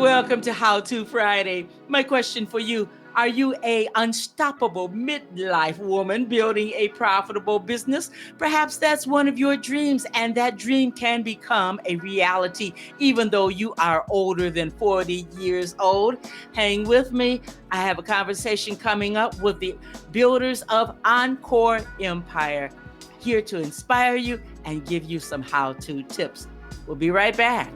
Welcome to How To Friday. My question for you, are you a unstoppable midlife woman building a profitable business? Perhaps that's one of your dreams, and that dream can become a reality even though you are older than 40 years old. Hang with me. I have a conversation coming up with the builders of Encore Empire, here to inspire you and give you some how-to tips. We'll be right back.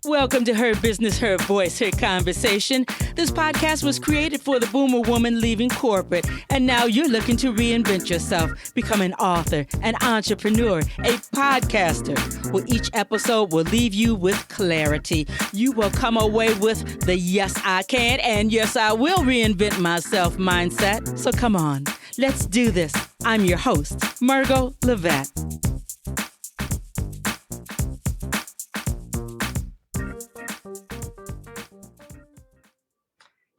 Welcome to Her Business, Her Voice, Her Conversation. This podcast was created for the boomer woman leaving corporate, and now you're looking to reinvent yourself, become an author, an entrepreneur, a podcaster. Well, each episode will leave you with clarity. You will come away with the yes, I can and yes, I will reinvent myself mindset. So come on, let's do this. I'm your host, Margot Levette.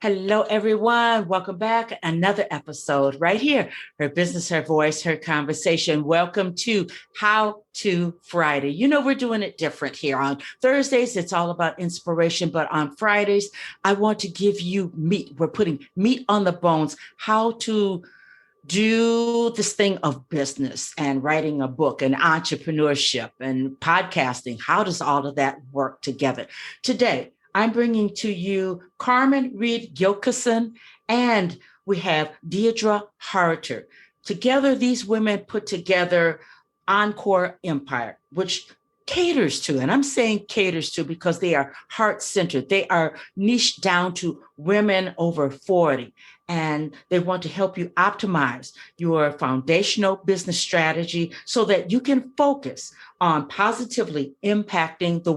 Hello, everyone. Welcome back. Another episode right here. Her Business, Her Voice, Her Conversation. Welcome to How To Friday. You know, we're doing it different here. On Thursdays, it's all about inspiration. But on Fridays, I want to give you meat. We're putting meat on the bones. How to do this thing of business and writing a book and entrepreneurship and podcasting. How does all of that work together? Today, I'm bringing to you Carmen ReedGilkison, and we have Deidre Harter. Together, these women put together Encore Empire, which caters to, and I'm saying caters to because they are heart-centered. They are niched down to women over 40, and they want to help you optimize your foundational business strategy so that you can focus on positively impacting the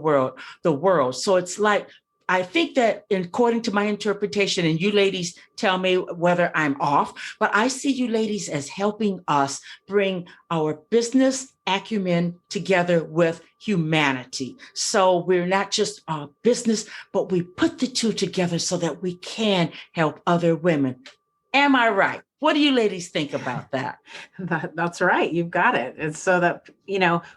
world. So it's like, I think that according to my interpretation, and you ladies tell me whether I'm off, but I see you ladies as helping us bring our business acumen together with humanity. So we're not just business, but we put the two together so that we can help other women. Am I right? What do you ladies think about that? That's right. You've got it. It's so that,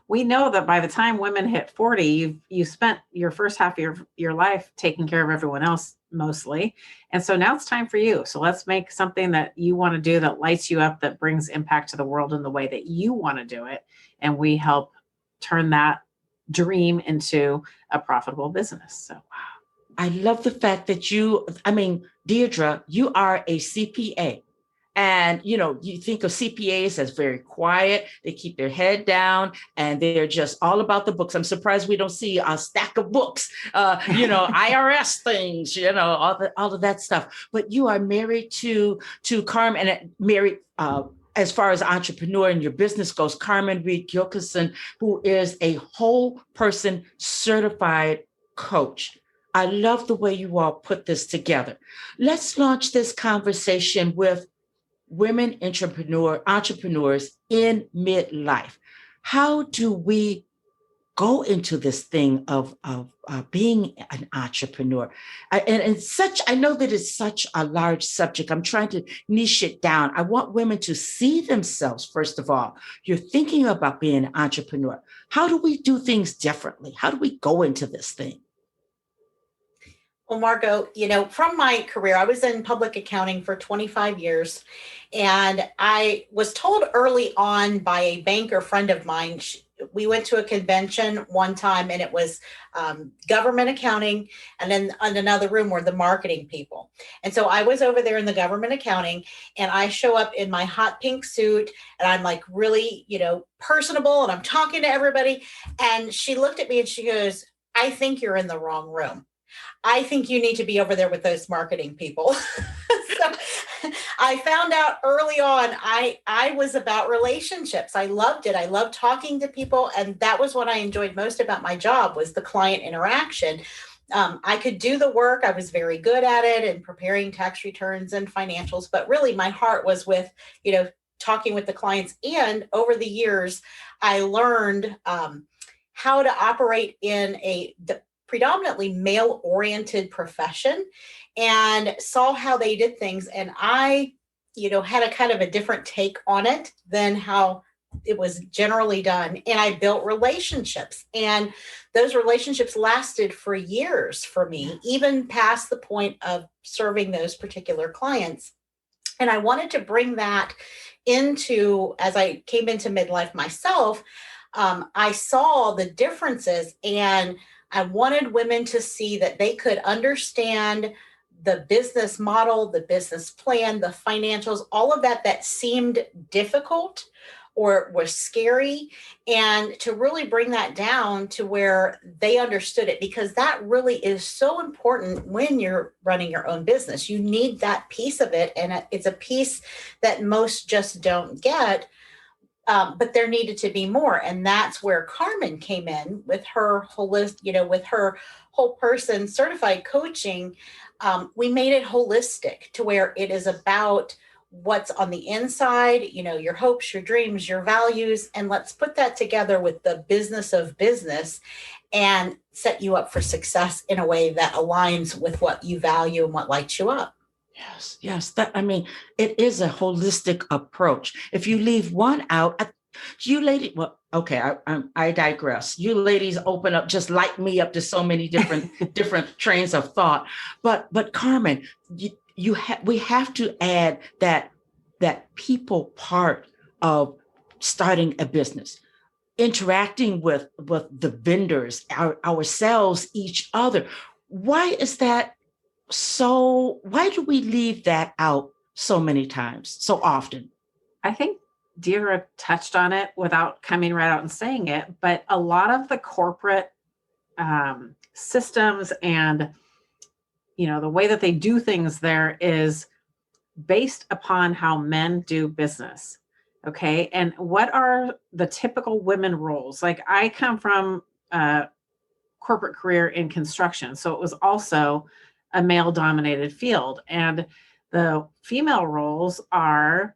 we know that by the time women hit 40, you spent your first half of your life taking care of everyone else mostly. And so now it's time for you. So let's make something that you want to do that lights you up, that brings impact to the world in the way that you want to do it. And we help turn that dream into a profitable business. So, wow. I love the fact that Deidre, you are a CPA. And, you think of CPAs as very quiet. They keep their head down and they're just all about the books. I'm surprised we don't see a stack of books, IRS things, all of that stuff. But you are married to Carmen, and married as far as entrepreneur and your business goes, Carmen ReedGilkison, who is a whole person certified coach. I love the way you all put this together. Let's launch this conversation with women entrepreneurs in midlife. How do we go into this thing of being an entrepreneur? I know that it's such a large subject. I'm trying to niche it down. I want women to see themselves, first of all. You're thinking about being an entrepreneur. How do we do things differently? How do we go into this thing? Well, Margot, from my career, I was in public accounting for 25 years. And I was told early on by a banker friend of mine, we went to a convention one time and it was government accounting. And then in another room were the marketing people. And so I was over there in the government accounting, and I show up in my hot pink suit and I'm like really, personable, and I'm talking to everybody. And she looked at me and she goes, "I think you're in the wrong room. I think you need to be over there with those marketing people." So I found out early on, I was about relationships. I loved it. I loved talking to people. And that was what I enjoyed most about my job, was the client interaction. I could do the work. I was very good at it and preparing tax returns and financials. But really, my heart was with, talking with the clients. And over the years, I learned how to operate in a predominantly male-oriented profession and saw how they did things. And I, had a kind of a different take on it than how it was generally done. And I built relationships, and those relationships lasted for years for me, even past the point of serving those particular clients. And I wanted to bring that into, as I came into midlife myself, I saw the differences, and I wanted women to see that they could understand the business model, the business plan, the financials, all of that seemed difficult or was scary, and to really bring that down to where they understood it, because that really is so important when you're running your own business. You need that piece of it, and it's a piece that most just don't get. But there needed to be more. And that's where Carmen came in with her with her whole person certified coaching. We made it holistic to where it is about what's on the inside, your hopes, your dreams, your values, and let's put that together with the business of business and set you up for success in a way that aligns with what you value and what lights you up. Yes. It is a holistic approach. If you leave one out, you ladies, I digress. You ladies open up, just light me up to so many different trains of thought. But Carmen, we have to add that people part of starting a business, interacting with the vendors, ourselves, each other. Why is that? So why do we leave that out so many times, so often? I think Deidre touched on it without coming right out and saying it, but a lot of the corporate systems and, the way that they do things there is based upon how men do business. Okay. And what are the typical women roles? Like, I come from a corporate career in construction, so it was also a male dominated field. And the female roles are,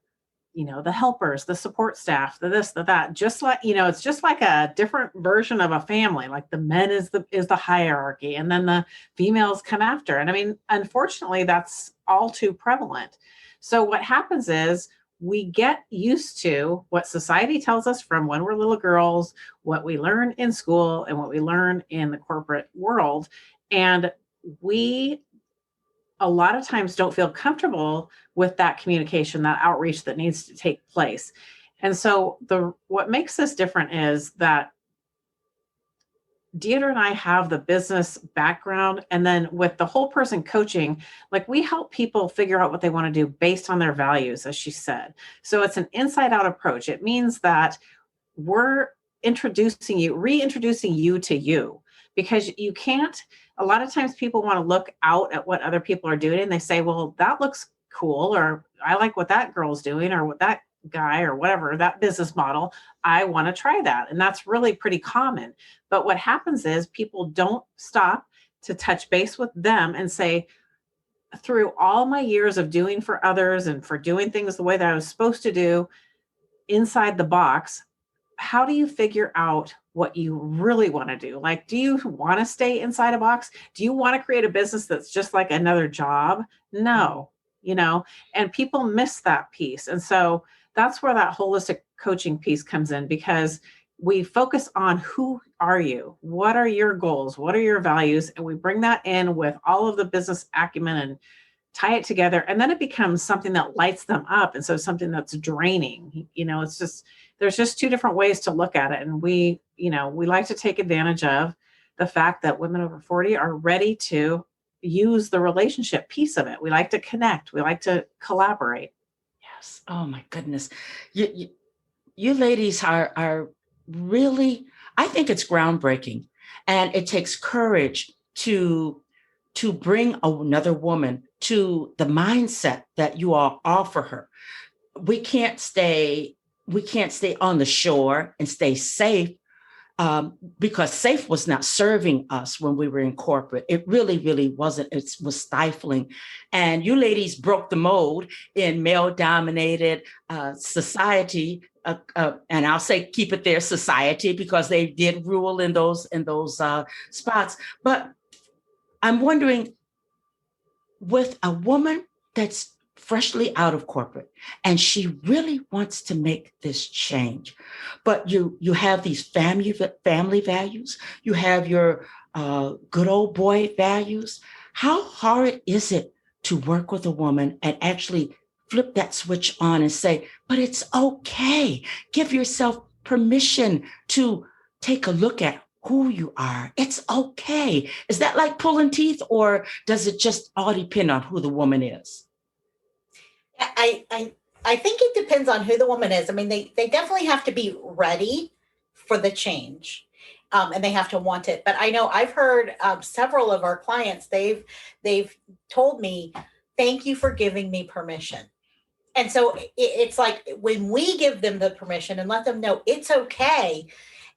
the helpers, the support staff, the this, the that, just like, it's just like a different version of a family. Like the men is the hierarchy, and then the females come after. And unfortunately, that's all too prevalent. So what happens is we get used to what society tells us from when we're little girls, what we learn in school and what we learn in the corporate world. And we a lot of times don't feel comfortable with that communication, that outreach that needs to take place. And so what makes this different is that Deidre and I have the business background, and then with the whole person coaching, like, we help people figure out what they want to do based on their values, as she said. So it's an inside out approach. It means that we're reintroducing you to you, because you can't, a lot of times people want to look out at what other people are doing and they say, well, that looks cool, or I like what that girl's doing, or what that guy, or whatever, that business model, I want to try that. And that's really pretty common. But what happens is people don't stop to touch base with them and say, through all my years of doing for others and for doing things the way that I was supposed to do inside the box, how do you figure out what you really want to do? Like, do you want to stay inside a box? Do you want to create a business that's just like another job? No, and people miss that piece. And so that's where that holistic coaching piece comes in, because we focus on who are you? What are your goals? What are your values? And we bring that in with all of the business acumen and tie it together. And then it becomes something that lights them up. And so something that's draining, it's just, there's just two different ways to look at it. And we like to take advantage of the fact that women over 40 are ready to use the relationship piece of it. We like to connect. We like to collaborate. Yes. Oh my goodness. You ladies are really, I think it's groundbreaking, and it takes courage to bring another woman to the mindset that you all offer her. We can't stay on the shore and stay safe. because safe was not serving us when we were in corporate. It really, really wasn't. It was stifling. And you ladies broke the mold in male-dominated society. And I'll say keep it there, society, because they did rule in those spots. But I'm wondering, with a woman that's freshly out of corporate and she really wants to make this change, but you have these family values, you have your good old boy values. How hard is it to work with a woman and actually flip that switch on and say, but it's okay, give yourself permission to take a look at who you are? It's okay. Is that like pulling teeth, or does it just all depend on who the woman is? I think it depends on who the woman is. I mean, they definitely have to be ready for the change, and they have to want it. But I know I've heard several of our clients, they've told me, thank you for giving me permission. And so it's like when we give them the permission and let them know it's okay,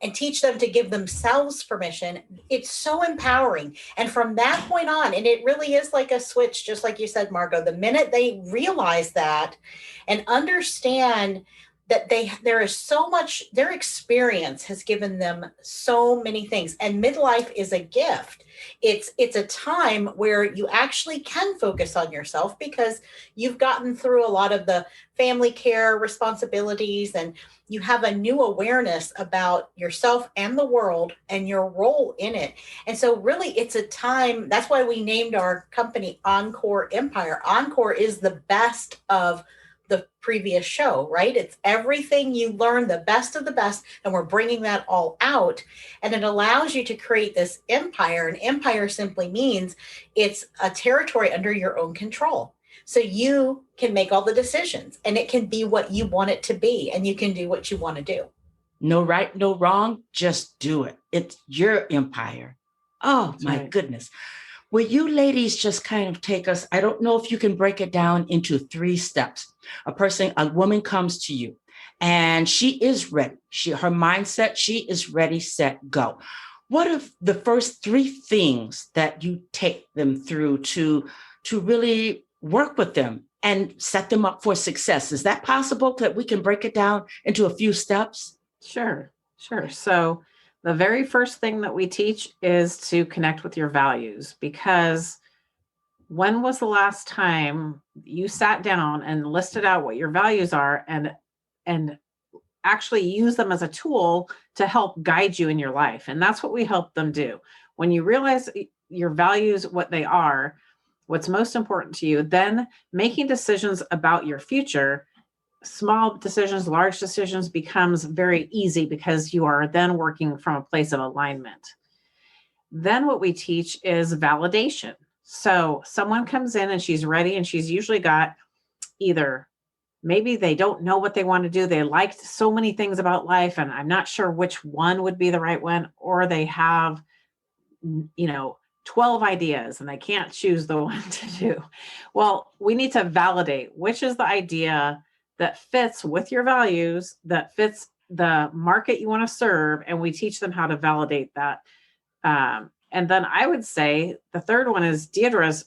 and teach them to give themselves permission, it's so empowering. And from that point on, and it really is like a switch, just like you said, Margot, the minute they realize that and understand that there is so much, their experience has given them so many things. And midlife is a gift. It's a time where you actually can focus on yourself because you've gotten through a lot of the family care responsibilities, and you have a new awareness about yourself and the world and your role in it. And so really it's a time, that's why we named our company Encore Empire. Encore is the best of the previous show, right? It's everything you learn, the best of the best, and we're bringing that all out. And it allows you to create this empire. And empire simply means it's a territory under your own control. So you can make all the decisions, and it can be what you want it to be, and you can do what you want to do. No right, no wrong, just do it. It's your empire. Oh, that's my goodness. Will you ladies just kind of take us, I don't know if you can break it down into 3 steps. A woman comes to you and she is ready. Her mindset, she is ready, set, go. What are the first 3 things that you take them through to really work with them and set them up for success? Is that possible that we can break it down into a few steps? Sure. So the very first thing that we teach is to connect with your values, because when was the last time you sat down and listed out what your values are and actually use them as a tool to help guide you in your life? And that's what we help them do. When you realize your values, what they are, what's most important to you, then making decisions about your future, small decisions, large decisions, becomes very easy because you are then working from a place of alignment. Then what we teach is validation. So someone comes in and she's ready, and she's usually got either maybe they don't know what they want to do. They liked so many things about life, and I'm not sure which one would be the right one, or they have, 12 ideas and they can't choose the one to do. Well, we need to validate which is the idea that fits with your values, that fits the market you want to serve. And we teach them how to validate that. And then I would say the third one is Deidre's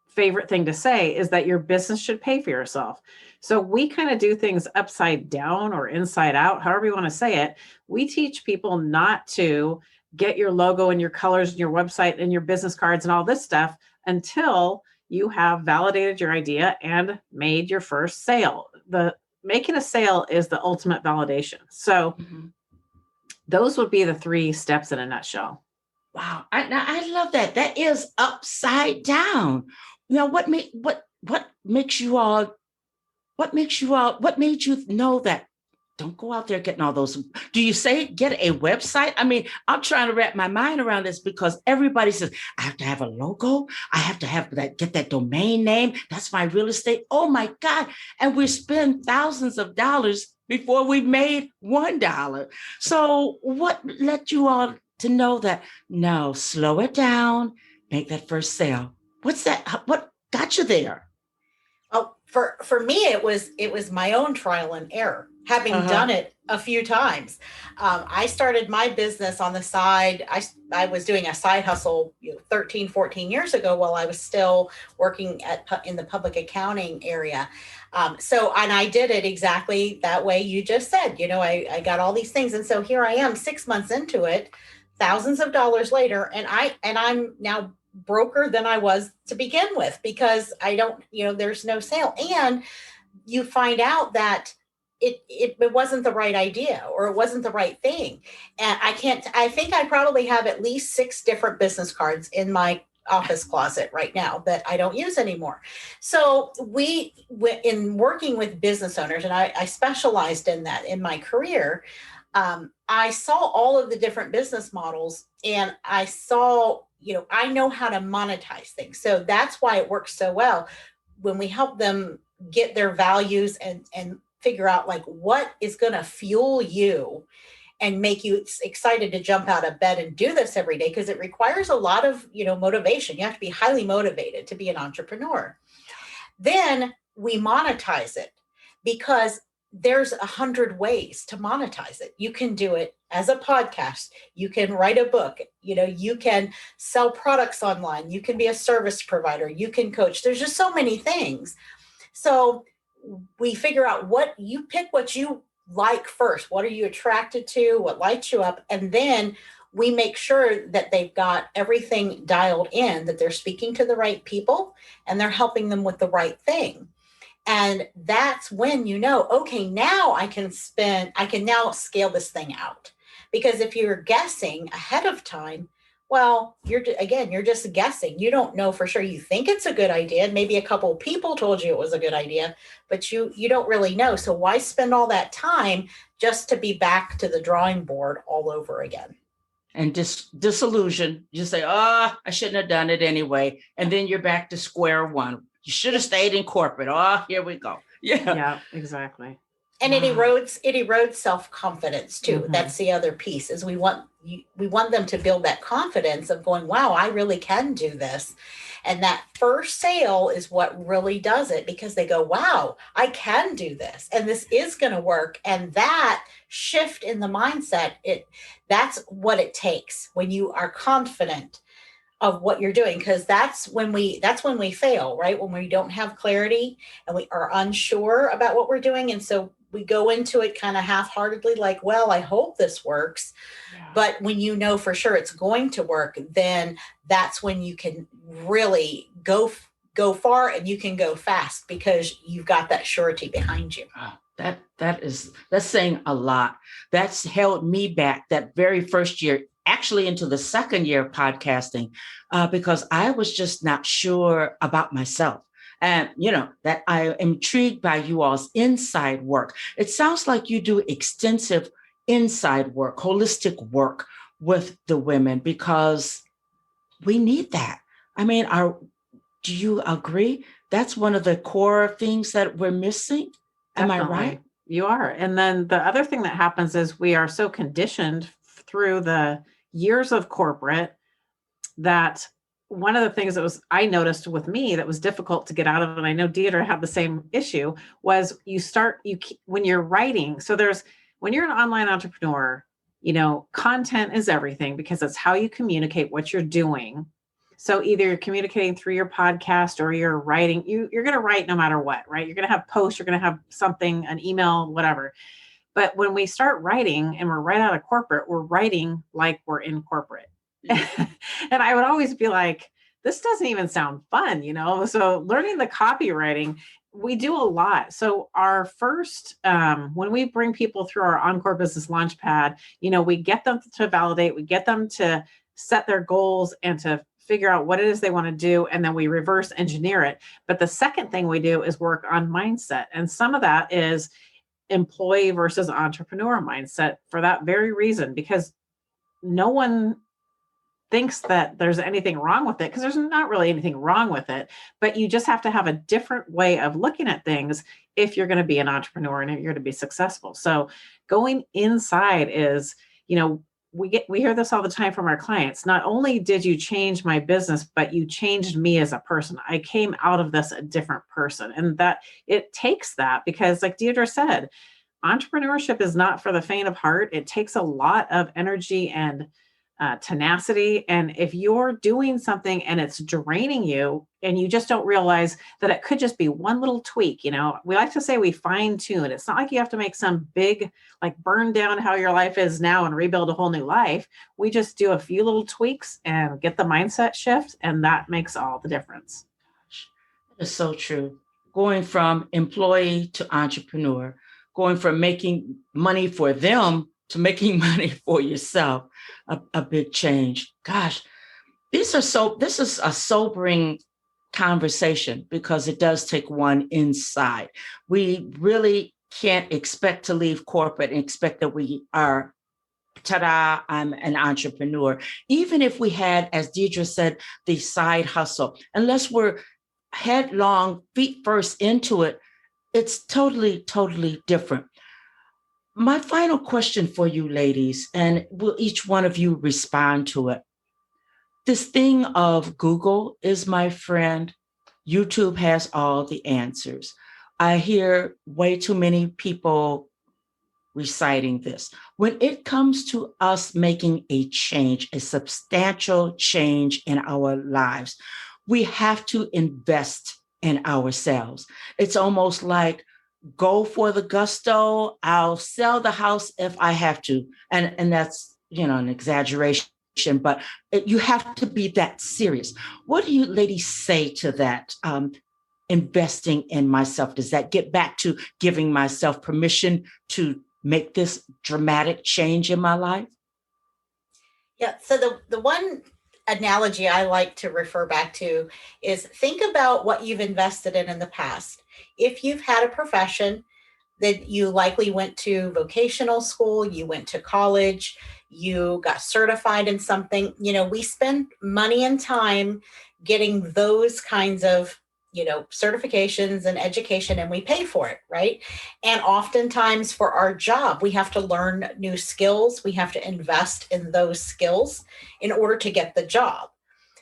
favorite thing to say, is that your business should pay for yourself. So we kind of do things upside down or inside out, however you want to say it. We teach people not to get your logo and your colors and your website and your business cards and all this stuff until you have validated your idea and made your first sale. Making a sale is the ultimate validation. So those would be the 3 steps in a nutshell. Wow. I love that. That is upside down. Now, what made you know that? Don't go out there getting all those. Do you say get a website? I mean, I'm trying to wrap my mind around this because everybody says, I have to have a logo. I have to have that, get that domain name. That's my real estate. Oh my God. And we spend thousands of dollars before we made $1. So what led you all to know that? No, slow it down, make that first sale. What's that? What got you there? Oh, for me, it was my own trial and error. having done it a few times. I started my business on the side. I was doing a side hustle 13, 14 years ago while I was still working in the public accounting area. And I did it exactly that way you just said. I got all these things. And so here I am 6 months into it, thousands of dollars later, and I'm now broker than I was to begin with, because I don't, there's no sale. And you find out that it wasn't the right idea, or it wasn't the right thing. And I think I probably have at least 6 different business cards in my office closet right now that I don't use anymore. So in working with business owners, and I specialized in that in my career, I saw all of the different business models, and I saw, I know how to monetize things. So that's why it works so well when we help them get their values and figure out like what is going to fuel you and make you excited to jump out of bed and do this every day, because it requires a lot of, motivation. You have to be highly motivated to be an entrepreneur. Then we monetize it, because there's 100 ways to monetize it. You can do it as a podcast. You can write a book. You can sell products online. You can be a service provider. You can coach. There's just so many things. So we figure out what you like first. What are you attracted to? What lights you up? And then we make sure that they've got everything dialed in, that they're speaking to the right people and they're helping them with the right thing. And that's when okay, now I can now scale this thing out. Because if you're guessing ahead of time, well, you're just guessing. You don't know for sure. You think it's a good idea. Maybe a couple of people told you it was a good idea, but you don't really know. So why spend all that time just to be back to the drawing board all over again? And disillusion. You say, I shouldn't have done it anyway. And then you're back to square one. You should have stayed in corporate. Here we go. Yeah, exactly. And it erodes self-confidence too. Mm-hmm. That's the other piece, is we want them to build that confidence of going, wow, I really can do this. And that first sale is what really does it, because they go, wow, I can do this, and this is going to work. And that shift in the mindset, that's what it takes when you are confident of what you're doing, because that's when we fail, right? When we don't have clarity and we are unsure about what we're doing. And so we go into it kind of half-heartedly, like, well, I hope this works. Yeah. But when you know for sure it's going to work, then that's when you can really go far, and you can go fast, because you've got that surety behind you. That's saying a lot. That's held me back that very first year, actually into the second year of podcasting, because I was just not sure about myself. And, that I am intrigued by you all's inside work. It sounds like you do extensive inside work, holistic work with the women, because we need that. I mean, do you agree? That's one of the core things that we're missing. Definitely. Am I right? You are. And then the other thing that happens is we are so conditioned through the years of corporate that one of the things I noticed with me that was difficult to get out of, and I know Deidre had the same issue, was when you're writing. So when you're an online entrepreneur, content is everything, because it's how you communicate what you're doing. So either you're communicating through your podcast or you're writing, you're going to write no matter what, right? You're going to have posts, you're going to have something, an email, whatever. But when we start writing and we're right out of corporate, we're writing like we're in corporate. And I would always be like, this doesn't even sound fun, So learning the copywriting, we do a lot. So our first, when we bring people through our Encore Business Launchpad, we get them to validate, we get them to set their goals and to figure out what it is they want to do, and then we reverse engineer it. But the second thing we do is work on mindset. And some of that is employee versus entrepreneur mindset, for that very reason, because no one thinks that there's anything wrong with it, because there's not really anything wrong with it, but you just have to have a different way of looking at things if you're going to be an entrepreneur and if you're going to be successful. So going inside is, we hear this all the time from our clients. Not only did you change my business, but you changed me as a person. I came out of this a different person. And that it takes that, because like Deidre said, entrepreneurship is not for the faint of heart. It takes a lot of energy and tenacity. And if you're doing something and it's draining you and you just don't realize that it could just be one little tweak, we like to say we fine tune. It's not like you have to make some big, like burn down how your life is now and rebuild a whole new life. We just do a few little tweaks and get the mindset shift. And that makes all the difference. That is so true. Going from employee to entrepreneur, going from making money for them to making money for yourself, a big change. Gosh, this is a sobering conversation because it does take one inside. We really can't expect to leave corporate and expect that we are, ta-da, I'm an entrepreneur. Even if we had, as Deidre said, the side hustle, unless we're headlong, feet first into it, it's totally, totally different. My final question for you ladies, and will each one of you respond to it? This thing of Google is my friend. YouTube has all the answers. I hear way too many people reciting this. When it comes to us making a change, a substantial change in our lives, we have to invest in ourselves. It's almost like, go for the gusto. I'll sell the house if I have to. And that's, an exaggeration, but you have to be that serious. What do you ladies say to that? Investing in myself. Does that get back to giving myself permission to make this dramatic change in my life? Yeah. So the one analogy I like to refer back to is think about what you've invested in the past. If you've had a profession that you likely went to vocational school, you went to college, you got certified in something, we spend money and time getting those kinds of, certifications and education, and we pay for it, right? And oftentimes for our job, we have to learn new skills. We have to invest in those skills in order to get the job.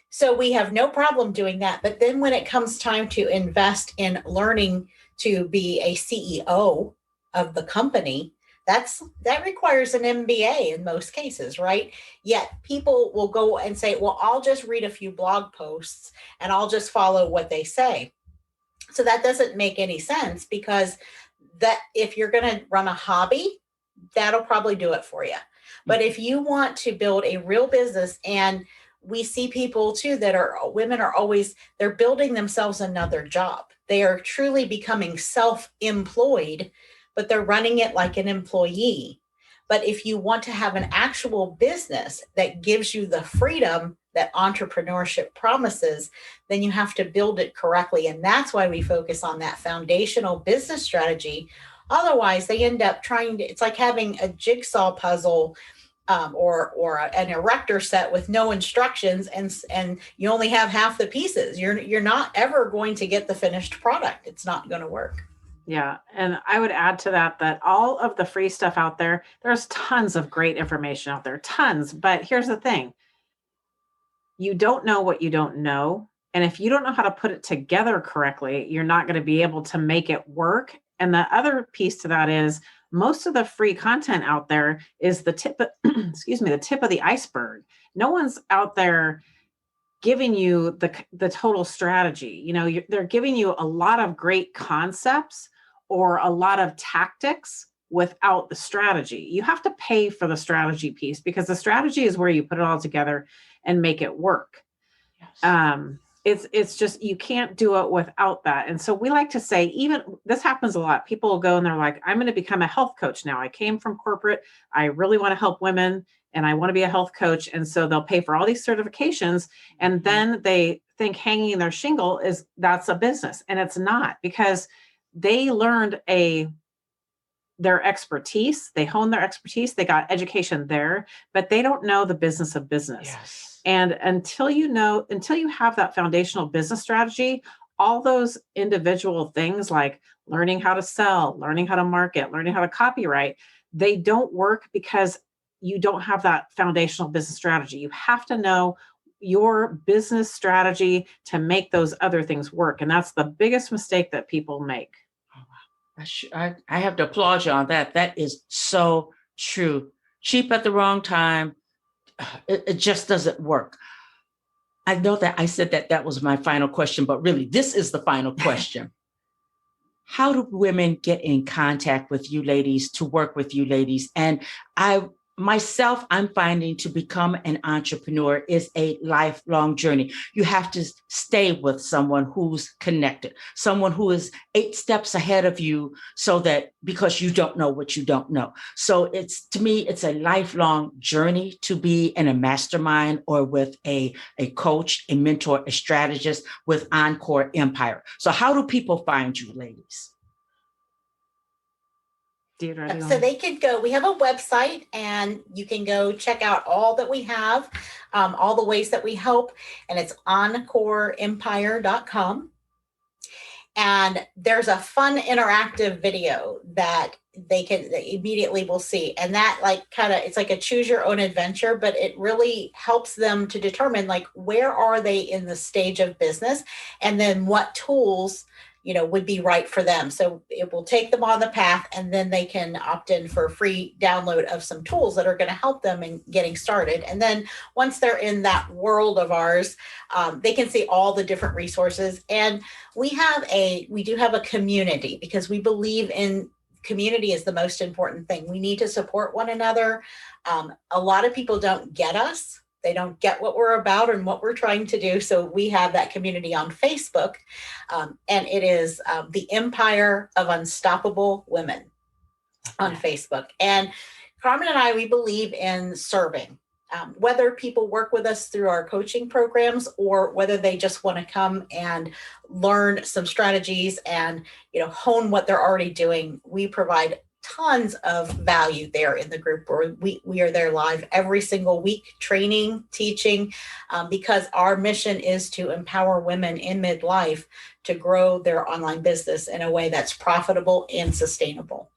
So we have no problem doing that. But then when it comes time to invest in learning to be a CEO of the company, that requires an MBA in most cases, right? Yet people will go and say, well, I'll just read a few blog posts and I'll just follow what they say. So that doesn't make any sense, because that if you're going to run a hobby, that'll probably do it for you. But if you want to build a real business, and we see people too women are always, they're building themselves another job. They are truly becoming self-employed, but they're running it like an employee. But if you want to have an actual business that gives you the freedom that entrepreneurship promises, then you have to build it correctly. And that's why we focus on that foundational business strategy. Otherwise, they end up it's like having a jigsaw puzzle or an erector set with no instructions, and you only have half the pieces. You're not ever going to get the finished product. It's not going to work. Yeah. And I would add to that all of the free stuff out there, there's tons of great information out there, tons. But here's the thing. You don't know what you don't know. And if you don't know how to put it together correctly, you're not going to be able to make it work. And the other piece to that is most of the free content out there is the tip of, the tip of the iceberg. No one's out there giving you the total strategy. They're giving you a lot of great concepts or a lot of tactics without the strategy. You have to pay for the strategy piece, because the strategy is where you put it all together and make it work. Yes. It's just, you can't do it without that. And so we like to say, even this happens a lot. People will go and they're like, I'm going to become a health coach now. I came from corporate. I really want to help women and I want to be a health coach. And so they'll pay for all these certifications. And then they think hanging their shingle that's a business. And it's not, because they learned their expertise. They honed their expertise. They got education there, but they don't know the business of business. Yes. And until you have that foundational business strategy, all those individual things like learning how to sell, learning how to market, learning how to copyright, they don't work because you don't have that foundational business strategy. You have to know your business strategy to make those other things work. And that's the biggest mistake that people make. I have to applaud you on that. That is so true. Cheap at the wrong time. It just doesn't work. I know that I said that was my final question, but really, this is the final question. How do women get in contact with you ladies, to work with you ladies? And I'm finding to become an entrepreneur is a lifelong journey. You have to stay with someone who's connected, someone who is 8 steps ahead of you, so that, because you don't know what you don't know. So to me, it's a lifelong journey to be in a mastermind or with a coach, a mentor, a strategist with Encore Empire. So how do people find you, ladies? Deidre, so they could go, we have a website, and you can go check out all that we have, all the ways that we help, and it's encoreempire.com. And there's a fun interactive video that they immediately will see. And that it's like a choose your own adventure, but it really helps them to determine where are they in the stage of business, and then what tools would be right for them. So it will take them on the path, and then they can opt in for a free download of some tools that are going to help them in getting started. And then once they're in that world of ours, they can see all the different resources. And we do have a community, because we believe in community is the most important thing. We need to support one another. A lot of people don't get us. They don't get what we're about and what we're trying to do. So we have that community on Facebook, and it is the Empire of Unstoppable Women on Facebook. And Carmen and I, we believe in serving, whether people work with us through our coaching programs or whether they just want to come and learn some strategies and hone what they're already doing. We provide tons of value there in the group, where we are there live every single week, training, teaching, because our mission is to empower women in midlife to grow their online business in a way that's profitable and sustainable.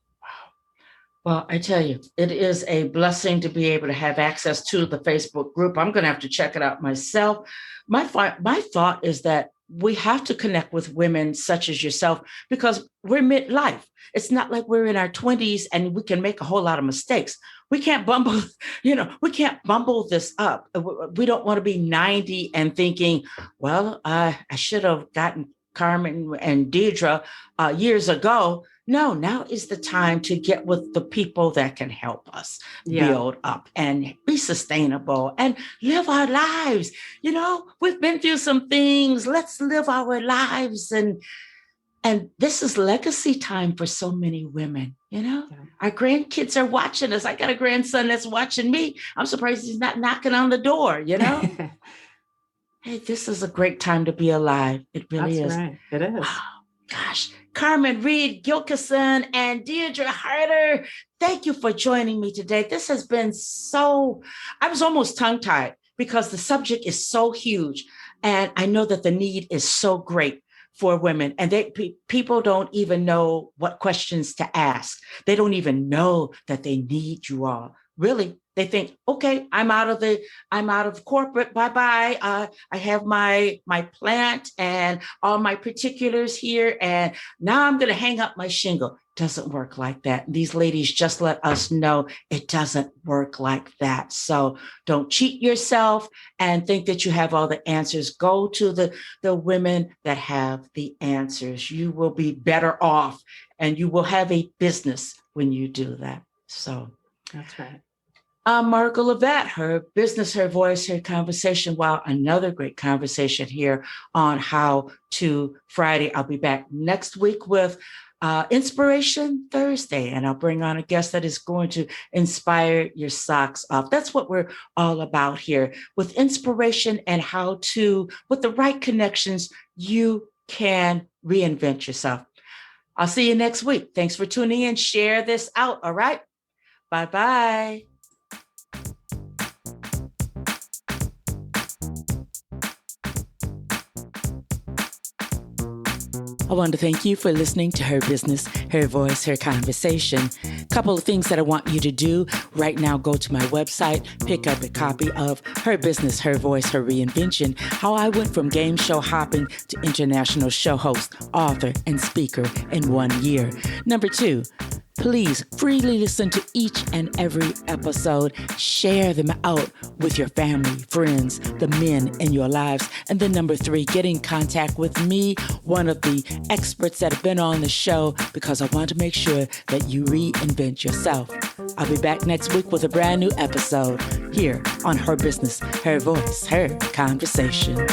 Well, I tell you, it is a blessing to be able to have access to the Facebook group. I'm going to have to check it out myself. My thought is that we have to connect with women such as yourself, because we're midlife. It's not like we're in our 20s and we can make a whole lot of mistakes. We can't bumble this up. We don't want to be 90 and thinking, well, I should have gotten Carmen and Deidre years ago. No, now is the time to get with the people that can help us build up and be sustainable and live our lives. We've been through some things. Let's live our lives. And this is legacy time for so many women. Our grandkids are watching us. I got a grandson that's watching me. I'm surprised he's not knocking on the door, Hey, this is a great time to be alive. It really is. Right. It is. Wow, gosh. Carmen ReedGilkison and Deidre Harter, thank you for joining me today. This has been I was almost tongue-tied because the subject is so huge. And I know that the need is so great for women, and people don't even know what questions to ask. They don't even know that they need you all. Really, they think, okay, I'm out of corporate. Bye-bye. I have my plant and all my particulars here, and now I'm going to hang up my shingle. Doesn't work like that. These ladies just let us know it doesn't work like that. So don't cheat yourself and think that you have all the answers. Go to the women that have the answers. You will be better off, and you will have a business when you do that. So that's right. I'm Margo Levette, her business, her voice, her conversation. Wow, another great conversation here on How to Friday. I'll be back next week with Inspiration Thursday, and I'll bring on a guest that is going to inspire your socks off. That's what we're all about here, with inspiration and how to, with the right connections, you can reinvent yourself. I'll see you next week. Thanks for tuning in. Share this out. All right. Bye-bye. I want to thank you for listening to Her Business, Her Voice, Her Conversation. Couple of things that I want you to do right now. Go to my website, pick up a copy of Her Business, Her Voice, Her Reinvention, how I went from game show hopping to international show host, author, and speaker in 1 year. Number 2, please freely listen to each and every episode. Share them out with your family, friends, the men in your lives. And then number 3, get in contact with me, one of the experts that have been on the show, because I want to make sure that you reinvent yourself. I'll be back next week with a brand new episode here on Her Business, Her Voice, Her Conversation.